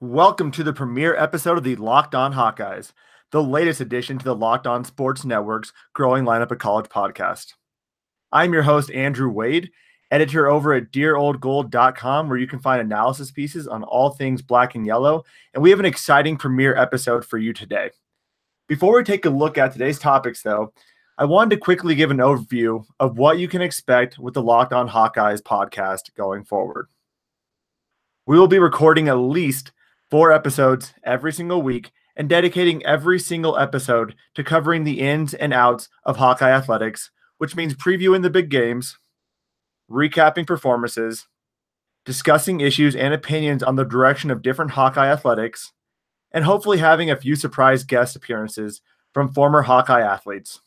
Welcome to the premiere episode of the Locked On Hawkeyes, the latest addition to the Locked On Sports Network's growing lineup of college podcasts. I'm your host, Andrew Wade, editor over at dearoldgold.com, where you can find analysis pieces on all things black and yellow, and we have an exciting premiere episode for you today. Before we take a look at today's topics, though, I wanted to quickly give an overview of what you can expect with the Locked On Hawkeyes podcast going forward. We will be recording at least 4 episodes every single week and dedicating every single episode to covering the ins and outs of Hawkeye athletics, which means previewing the big games, recapping performances, discussing issues and opinions on the direction of different Hawkeye athletics, and hopefully having a few surprise guest appearances from former Hawkeye athletes.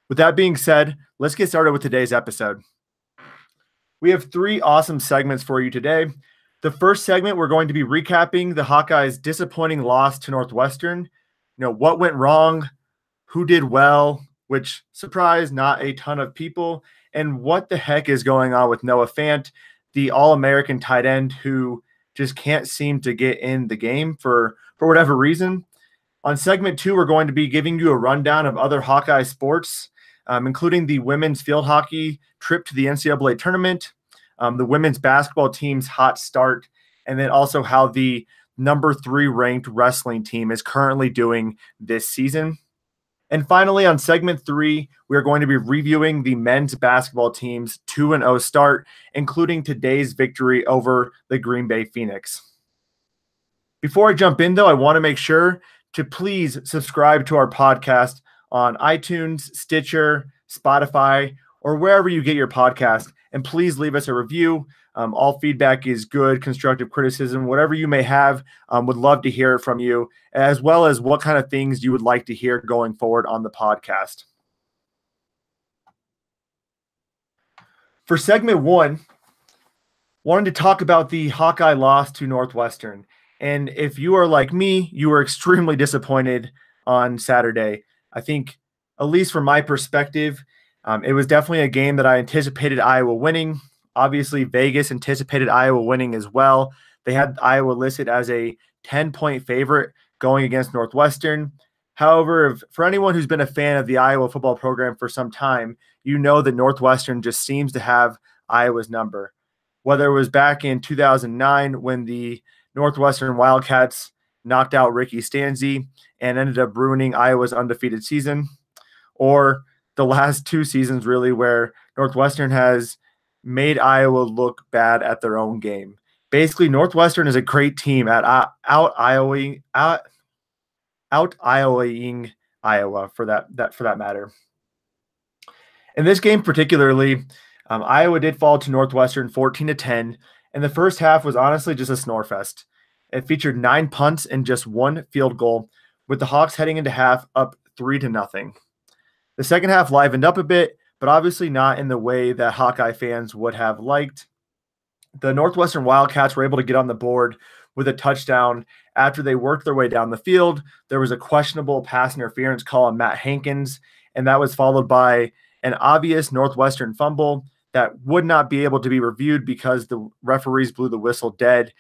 With that being said, let's get started with today's episode. We have 3 awesome segments for you today. The first segment, we're going to be recapping the Hawkeyes' disappointing loss to Northwestern. What went wrong, who did well, which surprised not a ton of people, and what the heck is going on with Noah Fant, the All-American tight end who just can't seem to get in the game for whatever reason. On segment 2, we're going to be giving you a rundown of other Hawkeye sports, including the women's field hockey trip to the NCAA tournament, the women's basketball team's hot start, and then also how the number 3 ranked wrestling team is currently doing this season. And finally, on segment 3, we are going to be reviewing the men's basketball team's 2-0 start, including today's victory over the Green Bay Phoenix. Before I jump in, though, I want to make sure to please subscribe to our podcast on iTunes, Stitcher, Spotify, or wherever you get your podcast. And please leave us a review. All feedback is good, constructive criticism, whatever you may have. Would love to hear it from you, as well as what kind of things you would like to hear going forward on the podcast. For segment 1, wanted to talk about the Hawkeye loss to Northwestern. And if you are like me, you were extremely disappointed on Saturday. I think, at least from my perspective, it was definitely a game that I anticipated Iowa winning. Obviously, Vegas anticipated Iowa winning as well. They had Iowa listed as a 10-point favorite going against Northwestern. However, for anyone who's been a fan of the Iowa football program for some time, you know that Northwestern just seems to have Iowa's number. Whether it was back in 2009 when the Northwestern Wildcats knocked out Ricky Stanzi and ended up ruining Iowa's undefeated season, or the last 2 seasons really where Northwestern has made Iowa look bad at their own game. Basically, Northwestern is a great team at out-Iowaing Iowa for that matter. In this game particularly, Iowa did fall to Northwestern 14-10, and the first half was honestly just a snore fest. It featured 9 punts and just 1 field goal, with the Hawks heading into half up 3-0. The second half livened up a bit, but obviously not in the way that Hawkeye fans would have liked. The Northwestern Wildcats were able to get on the board with a touchdown after they worked their way down the field. There was a questionable pass interference call on Matt Hankins, and that was followed by an obvious Northwestern fumble that would not be able to be reviewed because the referees blew the whistle dead.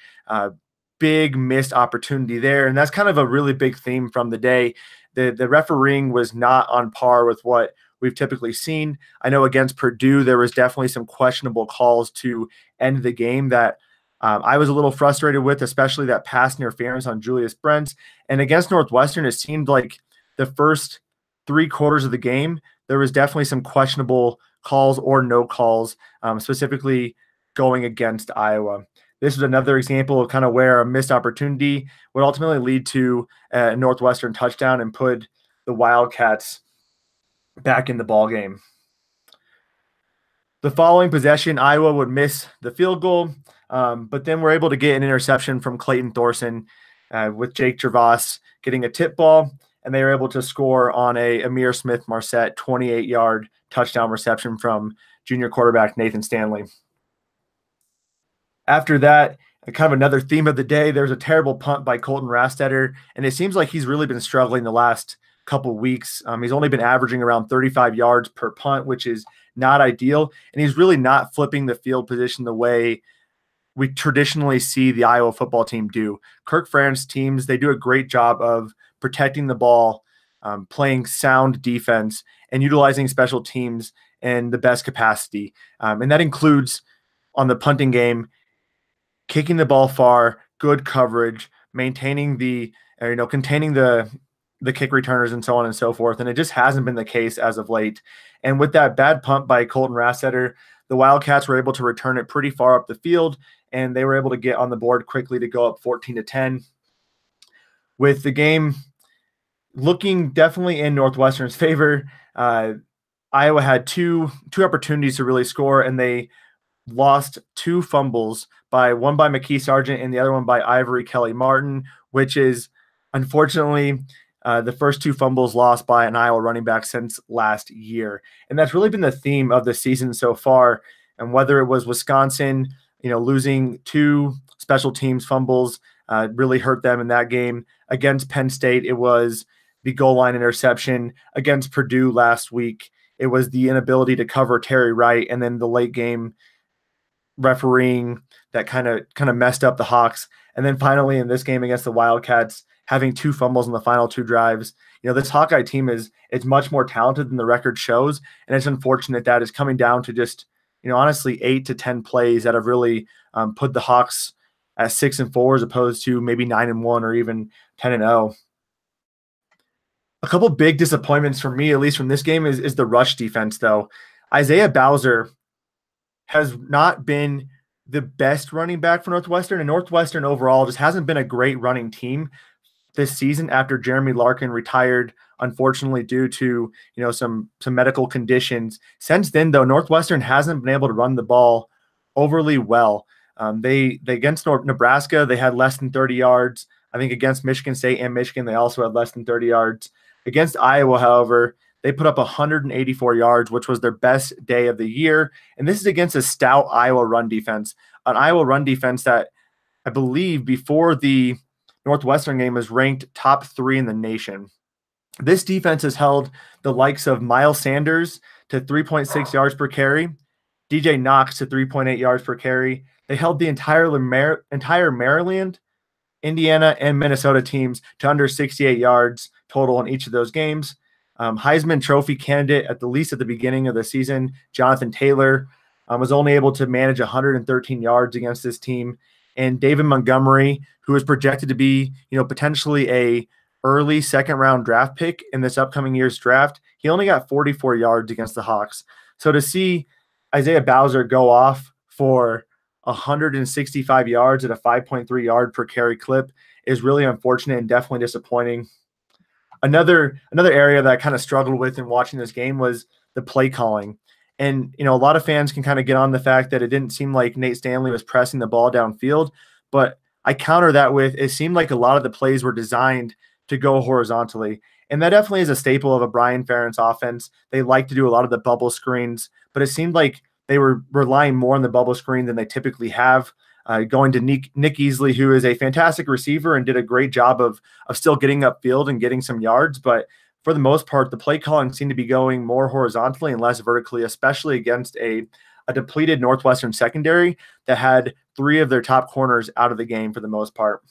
Big missed opportunity there, and that's kind of a really big theme from the day. The refereeing was not on par with what we've typically seen. I know against Purdue, there was definitely some questionable calls to end the game that I was a little frustrated with, especially that pass interference on Julius Brents. And against Northwestern, it seemed like the first 3 quarters of the game, there was definitely some questionable calls or no calls, specifically going against Iowa. This was another example of kind of where a missed opportunity would ultimately lead to a Northwestern touchdown and put the Wildcats back in the ball game. The following possession, Iowa would miss the field goal, but then we're able to get an interception from Clayton Thorson with Jake Gervais getting a tip ball, and they were able to score on a Amir Smith-Marset 28-yard touchdown reception from junior quarterback Nathan Stanley. After that, kind of another theme of the day, there's a terrible punt by Colton Rastetter, and it seems like he's really been struggling the last couple weeks. He's only been averaging around 35 yards per punt, which is not ideal, and he's really not flipping the field position the way we traditionally see the Iowa football team do. Kirk Ferentz teams, they do a great job of protecting the ball, playing sound defense, and utilizing special teams in the best capacity. And that includes on the punting game, kicking the ball far, good coverage, maintaining containing the kick returners and so on and so forth. And it just hasn't been the case as of late. And with that bad punt by Colton Rassetter, the Wildcats were able to return it pretty far up the field, and they were able to get on the board quickly to go up 14-10. With the game looking definitely in Northwestern's favor, Iowa had two opportunities to really score, and they lost two fumbles, one by McKee Sargent and the other one by Ivory Kelly Martin, which is unfortunately the first two fumbles lost by an Iowa running back since last year. And that's really been the theme of the season so far. And whether it was Wisconsin, losing two special teams fumbles really hurt them in that game. Against Penn State, it was the goal line interception. Against Purdue last week, it was the inability to cover Terry Wright, and then the late game refereeing that kind of messed up the Hawks. And then finally in this game against the Wildcats, having two fumbles in the final two drives. This Hawkeye team it's much more talented than the record shows, and it's unfortunate that it's coming down to just honestly 8 to 10 plays that have really put the Hawks at 6-4 as opposed to maybe 9-1 or even 10-0. A couple big disappointments for me, at least from this game, is the rush defense, though. Isaiah Bowser has not been the best running back for Northwestern, and Northwestern overall just hasn't been a great running team this season after Jeremy Larkin retired, unfortunately, due to some medical conditions. Since then, though, Northwestern hasn't been able to run the ball overly well. They against Nebraska, they had less than 30 yards. I think against Michigan State and Michigan, they also had less than 30 yards. Against Iowa, however, they put up 184 yards, which was their best day of the year. And this is against a stout Iowa run defense, an Iowa run defense that I believe before the Northwestern game was ranked top 3 in the nation. This defense has held the likes of Miles Sanders to 3.6 yards per carry, DJ Knox to 3.8 yards per carry. They held the entire Maryland, Indiana, and Minnesota teams to under 68 yards total in each of those games. Heisman Trophy candidate, at the least at the beginning of the season, Jonathan Taylor, was only able to manage 113 yards against this team. And David Montgomery, who is projected to be, potentially a early second-round draft pick in this upcoming year's draft, he only got 44 yards against the Hawks. So to see Isaiah Bowser go off for 165 yards at a 5.3 yard per carry clip is really unfortunate and definitely disappointing. Another area that I kind of struggled with in watching this game was the play calling. And, a lot of fans can kind of get on the fact that it didn't seem like Nate Stanley was pressing the ball downfield, but I counter that with it seemed like a lot of the plays were designed to go horizontally. And that definitely is a staple of a Brian Ferentz offense. They like to do a lot of the bubble screens, but it seemed like they were relying more on the bubble screen than they typically have. Going to Nick Easley, who is a fantastic receiver and did a great job of still getting upfield and getting some yards. But for the most part, the play calling seemed to be going more horizontally and less vertically, especially against a depleted Northwestern secondary that had 3 of their top corners out of the game for the most part.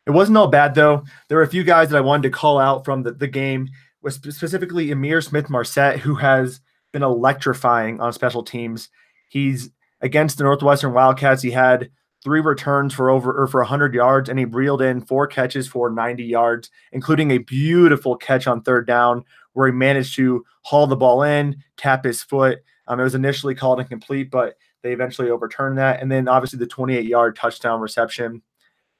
It wasn't all bad, though. There were a few guys that I wanted to call out from the game, was specifically Ihmir Smith-Marsette, who has been electrifying on special teams. He's against the Northwestern Wildcats. He had 3 returns for 100 yards, and he reeled in 4 catches for 90 yards, including a beautiful catch on third down where he managed to haul the ball in, tap his foot. It was initially called incomplete, but they eventually overturned that. And then obviously the 28-yard touchdown reception.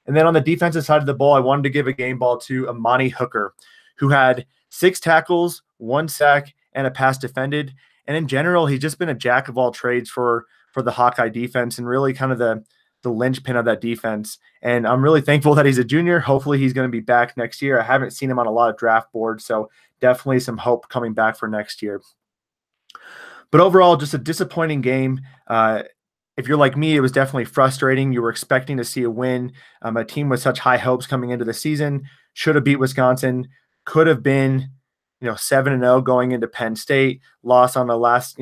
And then on the defensive side of the ball, I wanted to give a game ball to Amani Hooker, who had 6 tackles, 1 sack, and a pass defended. And in general, he's just been a jack of all trades for the Hawkeye defense and really kind of the linchpin of that defense. And I'm really thankful that he's a junior. Hopefully he's going to be back next year. I haven't seen him on a lot of draft boards, so definitely some hope coming back for next year. But overall, just a disappointing game. If you're like me, it was definitely frustrating. You were expecting to see a win. A team with such high hopes coming into the season should have beat Wisconsin, could have been 7-0 going into Penn State, lost on the last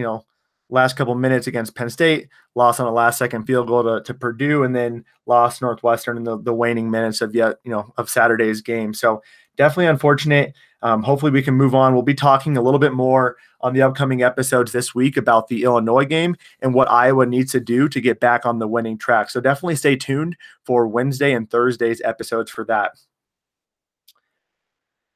last couple minutes against Penn State, lost on a last-second field goal to Purdue, and then lost Northwestern in the waning minutes of Saturday's game. So definitely unfortunate. Hopefully we can move on. We'll be talking a little bit more on the upcoming episodes this week about the Illinois game and what Iowa needs to do to get back on the winning track. So definitely stay tuned for Wednesday and Thursday's episodes for that.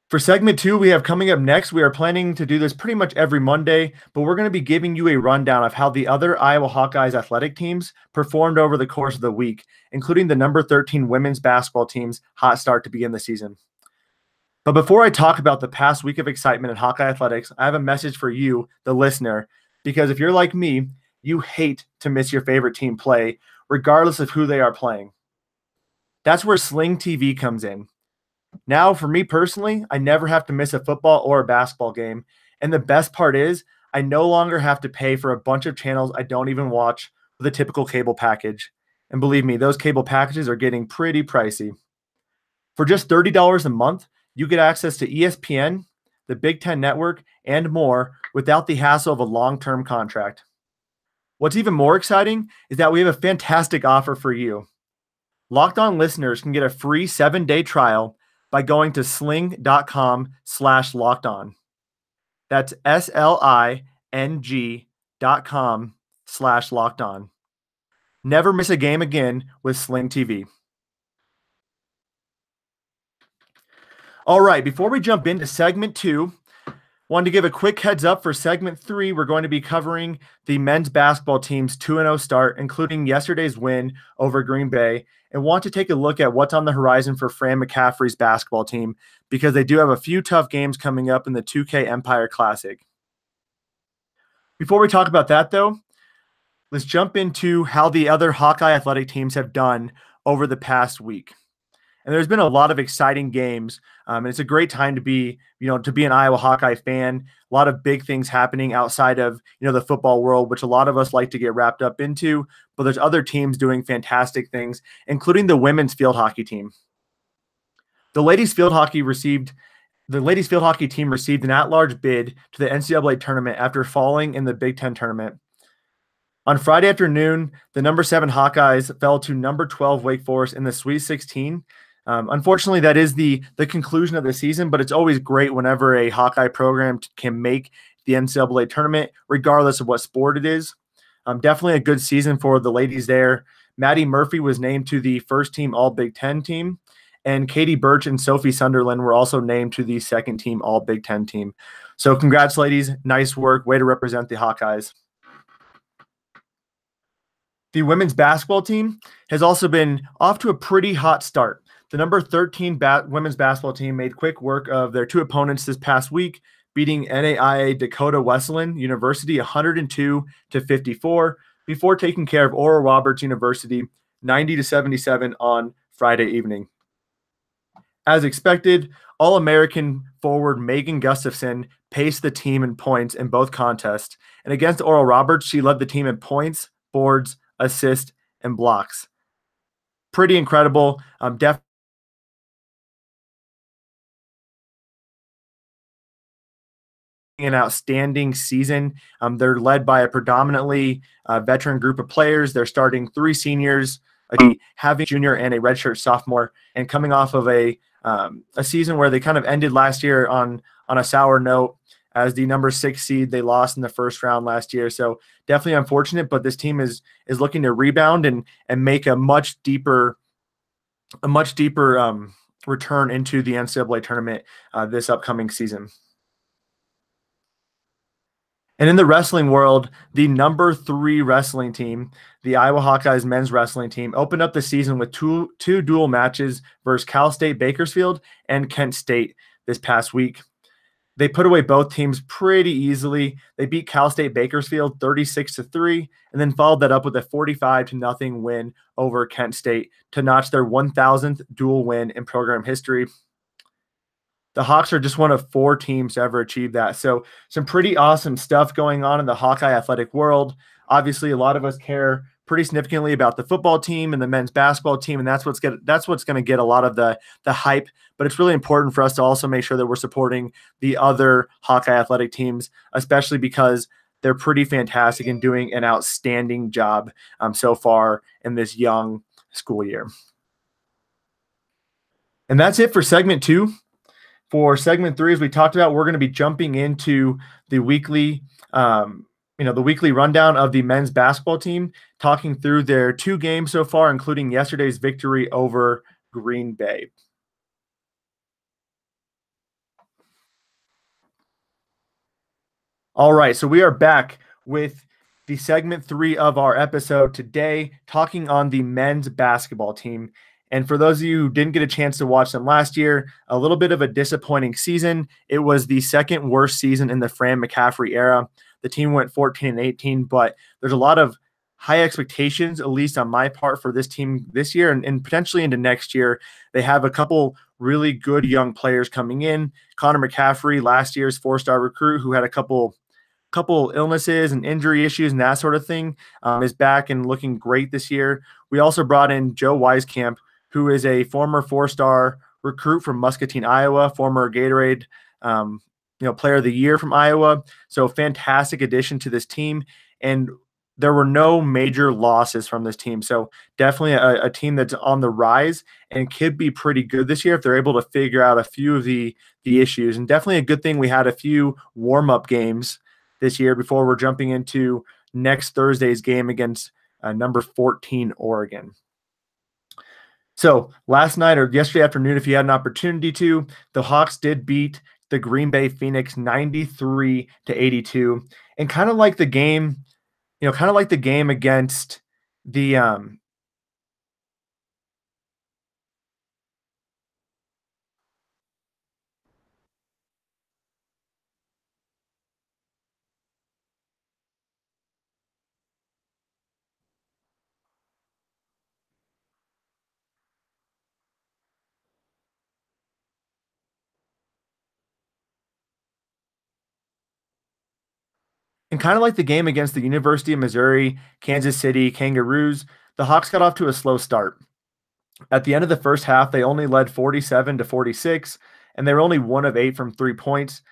For segment 2, we have coming up next. We are planning to do this pretty much every Monday, but we're going to be giving you a rundown of how the other Iowa Hawkeyes athletic teams performed over the course of the week, including the number 13 women's basketball team's hot start to begin the season. But before I talk about the past week of excitement in Hawkeye athletics, I have a message for you, the listener, because if you're like me, you hate to miss your favorite team play, regardless of who they are playing. That's where Sling TV comes in. Now, for me personally, I never have to miss a football or a basketball game. And the best part is I no longer have to pay for a bunch of channels I don't even watch with a typical cable package. And believe me, those cable packages are getting pretty pricey. For just $30 a month, you get access to ESPN, the Big Ten Network, and more without the hassle of a long-term contract. What's even more exciting is that we have a fantastic offer for you. Locked On listeners can get a free 7-day trial by going to sling.com/lockedon. That's SLING.com/lockedon. Never miss a game again with Sling TV. All right, before we jump into segment 2, wanted to give a quick heads up for segment 3. We're going to be covering the men's basketball team's 2-0 start, including yesterday's win over Green Bay, and want to take a look at what's on the horizon for Fran McCaffrey's basketball team because they do have a few tough games coming up in the 2K Empire Classic. Before we talk about that, though, let's jump into how the other Hawkeye athletic teams have done over the past week. And there's been a lot of exciting games, and it's a great time to be an Iowa Hawkeye fan. A lot of big things happening outside of, the football world, which a lot of us like to get wrapped up into. But there's other teams doing fantastic things, including the women's field hockey team. The ladies field hockey team received an at-large bid to the NCAA tournament after falling in the Big Ten tournament. On Friday afternoon, the number 7 Hawkeyes fell to number 12 Wake Forest in the Sweet 16. Unfortunately, that is the conclusion of the season, but it's always great whenever a Hawkeye program can make the NCAA tournament, regardless of what sport it is. Definitely a good season for the ladies there. Maddie Murphy was named to the first-team All-Big Ten team, and Katie Birch and Sophie Sunderland were also named to the second-team All-Big Ten team. So congrats, ladies. Nice work. Way to represent the Hawkeyes. The women's basketball team has also been off to a pretty hot start. The number 13 women's basketball team made quick work of their 2 opponents this past week, beating NAIA Dakota Wesleyan University 102-54 before taking care of Oral Roberts University 90-77 on Friday evening. As expected, All-American forward Megan Gustafson paced the team in points in both contests, and against Oral Roberts, she led the team in points, boards, assists, and blocks. Pretty incredible. Definitely an outstanding season. They're led by a predominantly veteran group of players. They're starting 3 seniors, having a junior and a redshirt sophomore, and coming off of a season where they kind of ended last year on a sour note. As the number 6 seed, they lost in the first round last year. So definitely unfortunate, but this team is looking to rebound and make a much deeper return into the NCAA tournament this upcoming season. And in the wrestling world, the number 3 wrestling team, the Iowa Hawkeyes men's wrestling team, opened up the season with two dual matches versus Cal State Bakersfield and Kent State this past week. They put away both teams pretty easily. They beat Cal State Bakersfield 36-3, and then followed that up with a 45-0 win over Kent State to notch their 1,000th dual win in program history. The Hawks are just one of 4 teams to ever achieve that. So some pretty awesome stuff going on in the Hawkeye athletic world. Obviously, a lot of us care pretty significantly about the football team and the men's basketball team, and that's what's going to get a lot of the hype. But it's really important for us to also make sure that we're supporting the other Hawkeye athletic teams, especially because they're pretty fantastic and doing an outstanding job so far in this young school year. And that's it for segment 2. For segment 3, as we talked about, we're going to be jumping into the weekly the weekly rundown of the men's basketball team, talking through their 2 games so far, including yesterday's victory over Green Bay. All right, so we are back with the segment 3 of our episode today, talking on the men's basketball team. And for those of you who didn't get a chance to watch them last year, a little bit of a disappointing season. It was the second worst season in the Fran McCaffery era. The team went 14-18, but there's a lot of high expectations, at least on my part, for this team this year and potentially into next year. They have a couple really good young players coming in. Connor McCaffery, last year's 4-star recruit who had a couple illnesses and injury issues and that sort of thing, is back and looking great this year. We also brought in Joe Wieskamp, who is a former 4-star recruit from Muscatine, Iowa, former Gatorade Player of the Year from Iowa. So fantastic addition to this team. And there were no major losses from this team. So definitely a team that's on the rise and could be pretty good this year if they're able to figure out a few of the issues. And definitely a good thing we had a few warm-up games this year before we're jumping into next Thursday's game against number 14 Oregon. So last night or yesterday afternoon, if you had an opportunity to, the Hawks did beat the Green Bay Phoenix 93-82, and kind of like the game against the And kind of like the game against the University of Missouri, Kansas City Kangaroos, the Hawks got off to a slow start. At the end of the first half, they only led 47-46, and they were only 1 of 8 from 3 points.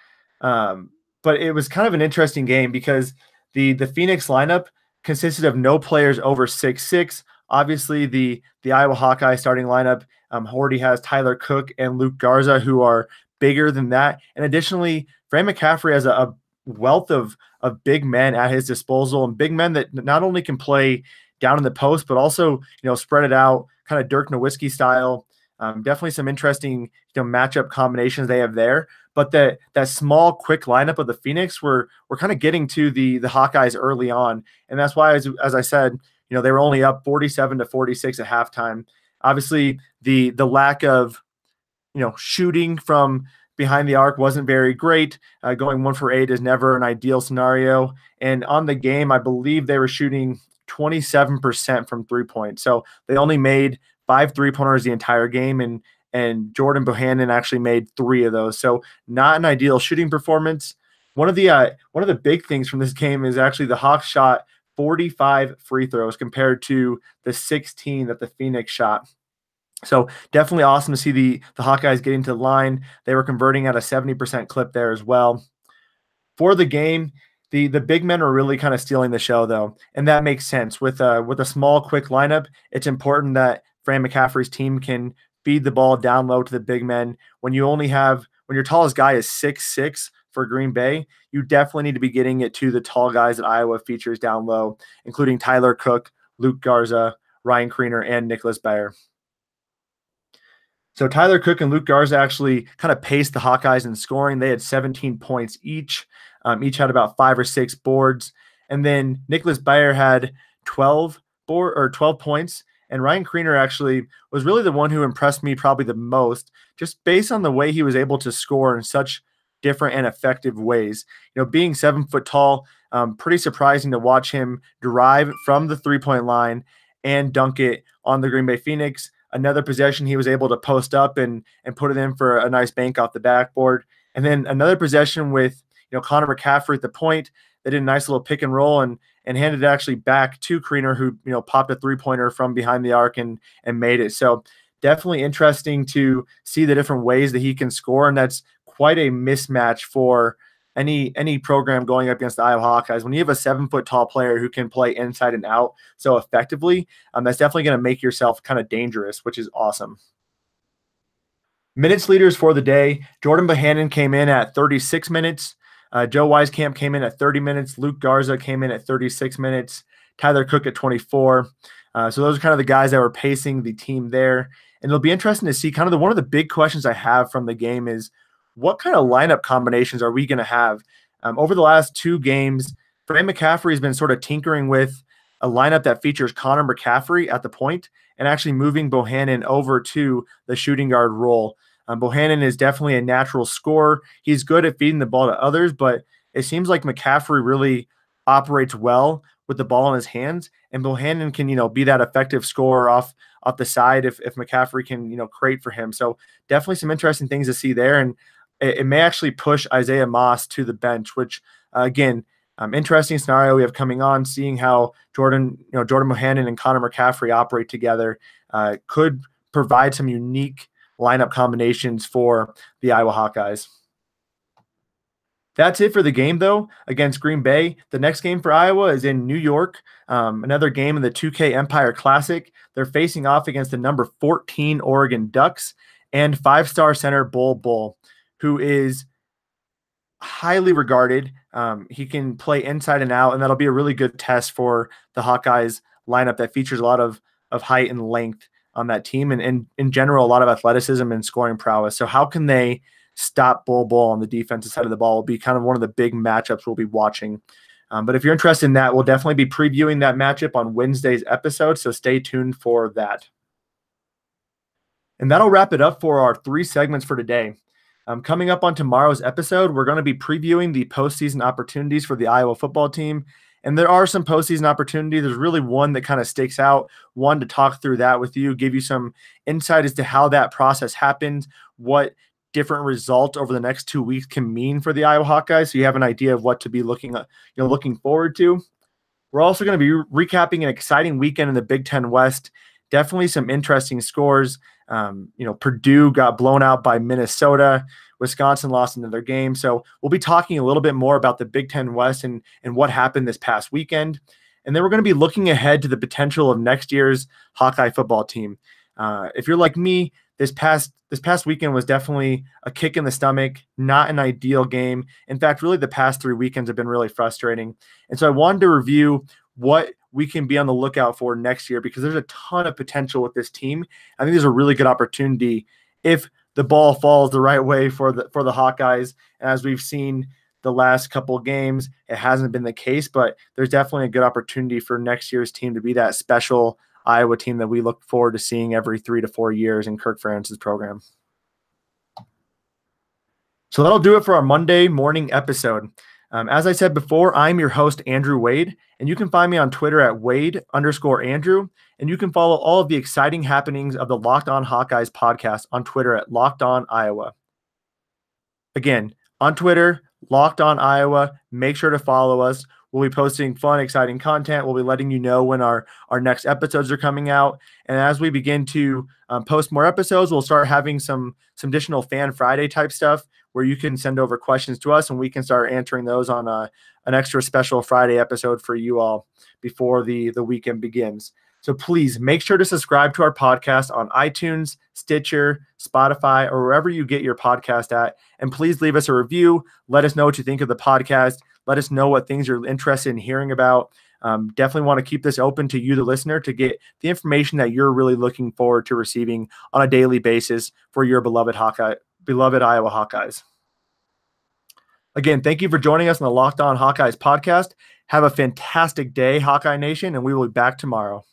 But it was kind of an interesting game because the Phoenix lineup consisted of no players over 6'6". Obviously, the Iowa Hawkeye starting lineup already has Tyler Cook and Luke Garza, who are bigger than that. And additionally, Fran McCaffery has a wealth of big men at his disposal, and big men that not only can play down in the post, but also spread it out, kind of Dirk Nowitzki style. Definitely some interesting matchup combinations they have there. But that small, quick lineup of the Phoenix were kind of getting to the Hawkeyes early on, and that's why, as I said, they were only up 47-46 at halftime. Obviously, the lack of shooting from behind the arc wasn't very great. Going 1 for 8 is never an ideal scenario. And on the game, I believe they were shooting 27% from 3-point. So they only made 5 3-pointers the entire game, and Jordan Bohannon actually made 3 of those. So not an ideal shooting performance. One of the big things from this game is actually the Hawks shot 45 free throws compared to the 16 that the Phoenix shot. So definitely awesome to see the Hawkeyes getting to the line. They were converting at a 70% clip there as well. For the game, the big men were really kind of stealing the show, though, and that makes sense. With a small, quick lineup, it's important that Fran McCaffery's team can feed the ball down low to the big men. When your tallest guy is 6'6" for Green Bay, you definitely need to be getting it to the tall guys that Iowa features down low, including Tyler Cook, Luke Garza, Ryan Kriener, and Nicholas Baer. So Tyler Cook and Luke Garza actually kind of paced the Hawkeyes in scoring. They had 17 points each. Each had about 5 or 6 boards. And then Nicholas Baer had 12 points. And Ryan Kriener actually was really the one who impressed me probably the most, just based on the way he was able to score in such different and effective ways. Being 7 foot tall, pretty surprising to watch him drive from the 3-point line and dunk it on the Green Bay Phoenix. Another possession, he was able to post up and put it in for a nice bank off the backboard. And then another possession with Connor McCaffery at the point. They did a nice little pick and roll and handed it actually back to Kriener, who popped a 3-pointer from behind the arc and made it. So definitely interesting to see the different ways that he can score, and that's quite a mismatch for any program going up against the Iowa Hawkeyes, when you have a 7-foot tall player who can play inside and out so effectively, that's definitely going to make yourself kind of dangerous, which is awesome. Minutes leaders for the day: Jordan Bohannon came in at 36 minutes. Joe Wieskamp came in at 30 minutes. Luke Garza came in at 36 minutes. Tyler Cook at 24. So those are kind of the guys that were pacing the team there. And it'll be interesting to see kind of one of the big questions I have from the game is what kind of lineup combinations are we going to have? Over the last 2 games, Fran McCaffrey has been sort of tinkering with a lineup that features Connor McCaffrey at the point and actually moving Bohannon over to the shooting guard role. Bohannon is definitely a natural scorer. He's good at feeding the ball to others, but it seems like McCaffrey really operates well with the ball in his hands, and Bohannon can, be that effective scorer off the side if McCaffrey can, create for him. So definitely some interesting things to see there, and it may actually push Isaiah Moss to the bench, which again, interesting scenario we have coming on, seeing how Jordan Bohannon and Connor McCaffrey operate together could provide some unique lineup combinations for the Iowa Hawkeyes. That's it for the game, though, against Green Bay. The next game for Iowa is in New York, another game in the 2K Empire Classic. They're facing off against the number 14 Oregon Ducks and 5-star center Bol Bol, who is highly regarded. He can play inside and out, and that'll be a really good test for the Hawkeyes lineup that features a lot of height and length on that team, and in general, a lot of athleticism and scoring prowess. So how can they stop Bol Bol on the defensive side of the ball will be kind of one of the big matchups we'll be watching. But if you're interested in that, we'll definitely be previewing that matchup on Wednesday's episode, so stay tuned for that. And that'll wrap it up for our 3 segments for today. Coming up on tomorrow's episode, we're going to be previewing the postseason opportunities for the Iowa football team. And there are some postseason opportunities. There's really one that kind of sticks out, one to talk through that with you, give you some insight as to how that process happened, what different results over the next 2 weeks can mean for the Iowa Hawkeyes, so you have an idea of what to be looking forward to. We're also going to be recapping an exciting weekend in the Big Ten West. Definitely some interesting scores. Purdue got blown out by Minnesota. Wisconsin lost another game. So we'll be talking a little bit more about the Big Ten West and what happened this past weekend. And then we're going to be looking ahead to the potential of next year's Hawkeye football team. If you're like me, this past weekend was definitely a kick in the stomach, not an ideal game. In fact, really the past 3 weekends have been really frustrating. And so I wanted to review what we can be on the lookout for next year, because there's a ton of potential with this team. I think there's a really good opportunity if the ball falls the right way for the Hawkeyes. And as we've seen the last couple of games, it hasn't been the case, but there's definitely a good opportunity for next year's team to be that special Iowa team that we look forward to seeing every 3 to 4 years in Kirk Ferentz's program. So that'll do it for our Monday morning episode. As I said before, I'm your host, Andrew Wade, and you can find me on Twitter at Wade_Andrew, and you can follow all of the exciting happenings of the Locked On Hawkeyes podcast on Twitter at Locked On Iowa. Again, on Twitter, Locked On Iowa, make sure to follow us. We'll be posting fun, exciting content. We'll be letting you know when our next episodes are coming out. And as we begin to post more episodes, we'll start having some additional Fan Friday type stuff where you can send over questions to us and we can start answering those on an extra special Friday episode for you all before the weekend begins. So please make sure to subscribe to our podcast on iTunes, Stitcher, Spotify, or wherever you get your podcast at. And please leave us a review. Let us know what you think of the podcast. Let us know what things you're interested in hearing about. Definitely want to keep this open to you, the listener, to get the information that you're really looking forward to receiving on a daily basis for your beloved Iowa Hawkeyes. Again, thank you for joining us on the Locked On Hawkeyes podcast. Have a fantastic day, Hawkeye Nation, and we will be back tomorrow.